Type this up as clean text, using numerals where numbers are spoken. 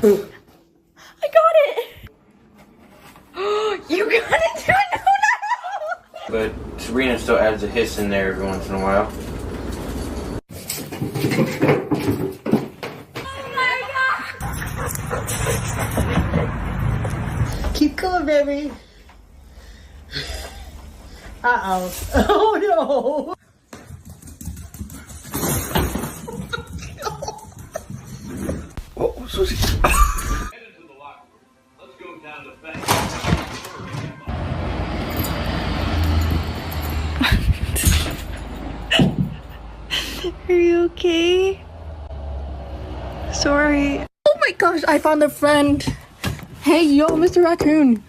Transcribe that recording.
I got it! You got it too? No! But Sabrina still adds a hiss in there every once in a while. Keep going, baby. Uh-oh. Oh, no. Oh, so she... Headed to the locker room. Let's go down to bed. Are you okay? Sorry. Oh my gosh, I found a friend. Hey, yo, Mr. Raccoon.